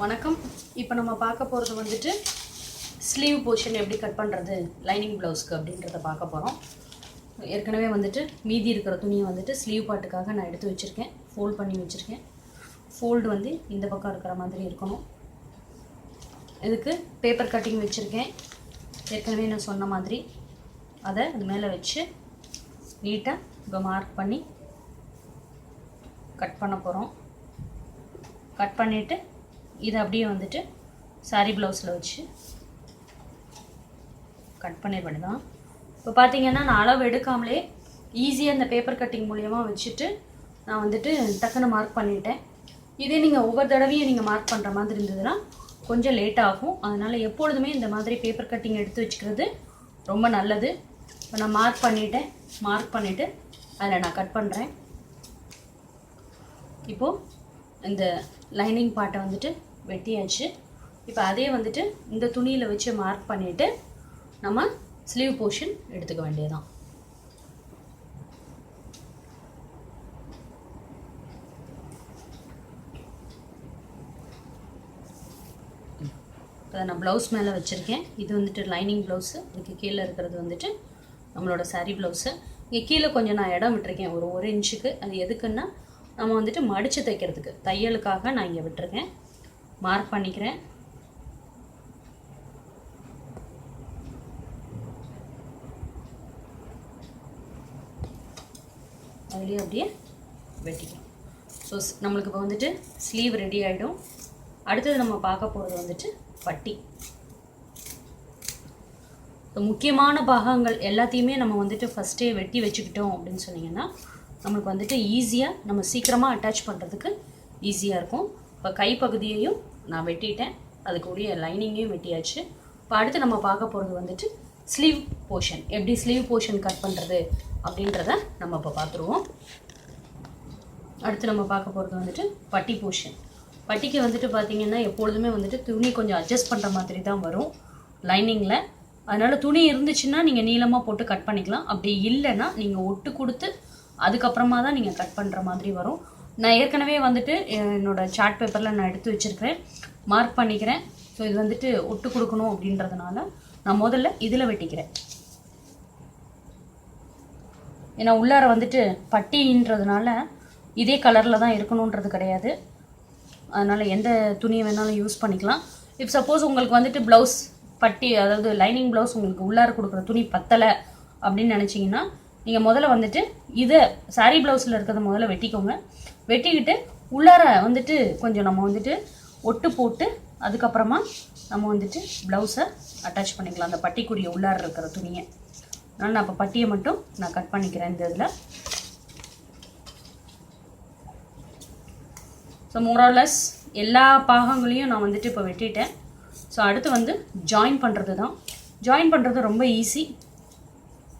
வணக்கம். இப்போ நம்ம பார்க்க போகிறது வந்துட்டு ஸ்லீவ் போர்ஷன் எப்படி கட் பண்ணுறது லைனிங் ப்ளவுஸ்க்கு அப்படின்றத பார்க்க போகிறோம். ஏற்கனவே வந்துட்டு மீதி இருக்கிற துணியை வந்துட்டு ஸ்லீவ் பாட்டுக்காக நான் எடுத்து வச்சுருக்கேன், ஃபோல்ட் பண்ணி வச்சுருக்கேன். ஃபோல்டு வந்து இந்த பக்கம் இருக்கிற மாதிரி இருக்கணும். இதுக்கு பேப்பர் கட்டிங் வச்சுருக்கேன், ஏற்கனவே நான் சொன்ன மாதிரி. அதை அது மேலே வச்சு நீட்டாக இப்போ மார்க் பண்ணி கட் பண்ண போகிறோம். கட் பண்ணிவிட்டு இதை அப்படியே வந்துட்டு சாரீ ப்ளவுஸில் வச்சு கட் பண்ணிட தான். இப்போ பார்த்தீங்கன்னா நான் அளவு எடுக்காமலே ஈஸியாக இந்த பேப்பர் கட்டிங் மூலியமாக வச்சுட்டு நான் வந்துட்டு டக்குன்னு மார்க் பண்ணிட்டேன். இதே நீங்கள் ஒவ்வொரு தடவையும் நீங்கள் மார்க் பண்ணுற மாதிரி இருந்ததுன்னா கொஞ்சம் லேட் ஆகும். அதனால் எப்பொழுதுமே இந்த மாதிரி பேப்பர் கட்டிங் எடுத்து வச்சுக்கிறது ரொம்ப நல்லது. இப்போ நான் மார்க் பண்ணிவிட்டேன். மார்க் பண்ணிவிட்டு அதில் நான் கட் பண்ணுறேன். இப்போது இந்த லைனிங் பார்ட்டை வந்துட்டு வெட்டியாச்சு. இப்போ அதே வந்துட்டு இந்த துணியில் வச்சு மார்க் பண்ணிவிட்டு நம்ம ஸ்லீவ் போர்ஷன் எடுத்துக்க வேண்டியதுதான். இப்போ நான் ப்ளவுஸ் மேலே வச்சுருக்கேன். இது வந்துட்டு லைனிங் ப்ளவுஸு, இதுக்கு கீழே இருக்கிறது வந்துட்டு நம்மளோட சாரீ ப்ளவுஸு. இங்கே கீழே கொஞ்சம் நான் இடம் விட்டுருக்கேன், ஒரு இன்ச்சுக்கு. அது எதுக்குன்னா நம்ம வந்துட்டு மடித்து தைக்கிறதுக்கு, தையலுக்காக நான் இங்கே விட்டுருக்கேன். மார்க் பண்ணிக்கிறேன். அதுலேயே அப்படியே வெட்டிக்கலாம். ஸோ நம்மளுக்கு இப்போ வந்துட்டு ஸ்லீவ் ரெடி ஆகிடும். அடுத்தது நம்ம பார்க்க போகிறது வந்துட்டு பட்டி. முக்கியமான பாகங்கள் எல்லாத்தையுமே நம்ம வந்துட்டு ஃபஸ்ட்டே வெட்டி வச்சுக்கிட்டோம் அப்படின்னு சொன்னிங்கன்னா நம்மளுக்கு வந்துட்டு ஈஸியாக நம்ம சீக்கிரமாக அட்டாச் பண்ணுறதுக்கு ஈஸியாக இருக்கும். இப்போ கைப்பகுதியையும் நான் வெட்டிட்டேன், அதுக்குரிய லைனிங்கையும் வெட்டியாச்சு. இப்போ அடுத்து நம்ம பார்க்க போகிறது வந்துட்டு ஸ்லீவ் போர்ஷன். எப்படி ஸ்லீவ் போர்ஷன் கட் பண்ணுறது அப்படின்றத நம்ம இப்போ பார்த்துருவோம். அடுத்து நம்ம பார்க்க போகிறது வந்துட்டு பட்டி போர்ஷன். பட்டிக்கு வந்துட்டு பார்த்திங்கன்னா எப்பொழுதுமே வந்துட்டு துணி கொஞ்சம் அட்ஜஸ்ட் பண்ணுற மாதிரி தான் வரும் லைனிங்கில். அதனால் துணி இருந்துச்சுன்னா நீங்கள் நீளமாக போட்டு கட் பண்ணிக்கலாம். அப்படி இல்லைன்னா நீங்கள் ஒட்டு கொடுத்து அதுக்கப்புறமா தான் நீங்கள் கட் பண்ணுற மாதிரி வரும். நான் ஏற்கனவே வந்துட்டு என்னோடய சார்ட் பேப்பரில் நான் எடுத்து வச்சுருக்கிறேன், மார்க் பண்ணிக்கிறேன். ஸோ இது வந்துட்டு ஒட்டு கொடுக்கணும் அப்படின்றதுனால நான் முதல்ல இதில் வெட்டிக்கிறேன். ஏன்னா உள்ளார வந்துட்டு பட்டின்றதுனால இதே கலரில் தான் இருக்கணுன்றது கிடையாது. அதனால் எந்த துணியை வேணாலும் யூஸ் பண்ணிக்கலாம். இப்போ சப்போஸ் உங்களுக்கு வந்துட்டு ப்ளவுஸ் பட்டி, அதாவது லைனிங் ப்ளவுஸ் உங்களுக்கு உள்ளார கொடுக்குற துணி பத்தலை அப்படின்னு நினச்சிங்கன்னா நீங்கள் முதல்ல வந்துட்டு இதை சாரீ ப்ளவுஸில் இருக்கிறத முதல்ல வெட்டிக்கோங்க. வெட்டிக்கிட்டு உள்ளார வந்துட்டு கொஞ்சம் நம்ம வந்துட்டு ஒட்டு போட்டு அதுக்கப்புறமா நம்ம வந்துட்டு ப்ளவுஸை அட்டாச் பண்ணிக்கலாம், அந்த பட்டிக்குரிய உள்ளார இருக்கிற துணியை. அதனால் நான் இப்போ பட்டியை மட்டும் நான் கட் பண்ணிக்கிறேன் இந்த இதில். ஸோ மோராலஸ் எல்லா பாகங்களையும் நான் வந்துட்டு இப்போ வெட்டிட்டேன். ஸோ அடுத்து வந்து ஜாயின் பண்ணுறது தான். ஜாயின் பண்ணுறது ரொம்ப ஈஸி.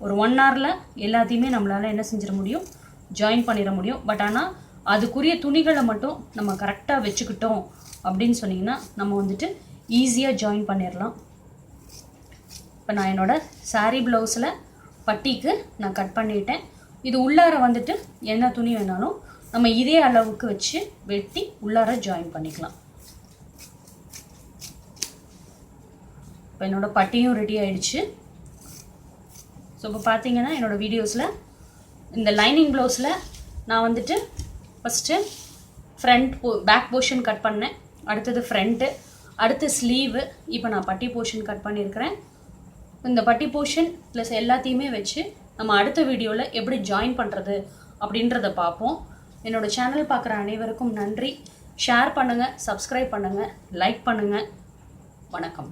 ஒரு 1 ஹவரில் எல்லாத்தையுமே நம்மளால் என்ன செஞ்சிட முடியும், ஜாயின் பண்ணிட முடியும். பட் ஆனால் அதுக்குரிய துணிகளை மட்டும் நம்ம கரெக்டாக வச்சுக்கிட்டோம் அப்படின்னு சொன்னிங்கன்னா நம்ம வந்துட்டு ஈஸியாக ஜாயின் பண்ணிடலாம். இப்போ நான் என்னோடய சாரீ ப்ளவுஸில் பட்டிக்கு நான் கட் பண்ணிட்டேன். இது உள்ளார வந்துட்டு என்ன துணி வேணாலும் நம்ம இதே அளவுக்கு வச்சு வெட்டி உள்ளார ஜாயின் பண்ணிக்கலாம். இப்போ என்னோடய பட்டியும் ரெடி ஆகிடுச்சு. ஸோ இப்போ பார்த்தீங்கன்னா என்னோடய வீடியோஸில் இந்த லைனிங் ப்ளவுஸில் நான் வந்துட்டு ஃபஸ்ட்டு பேக் போர்ஷன் கட் பண்ணேன், அடுத்தது ஃப்ரண்ட்டு, அடுத்து ஸ்லீவு. இப்போ நான் பட்டி போர்ஷன் கட் பண்ணியிருக்கிறேன். இந்த பட்டி போர்ஷன் ப்ளஸ் எல்லாத்தையுமே வச்சு நம்ம அடுத்த வீடியோவில் எப்படி ஜாயின் பண்ணுறது அப்படின்றத பார்ப்போம். என்னோடய சேனல் பார்க்குற அனைவருக்கும் நன்றி. ஷேர் பண்ணுங்கள், சப்ஸ்கிரைப் பண்ணுங்கள், லைக் பண்ணுங்கள். வணக்கம்.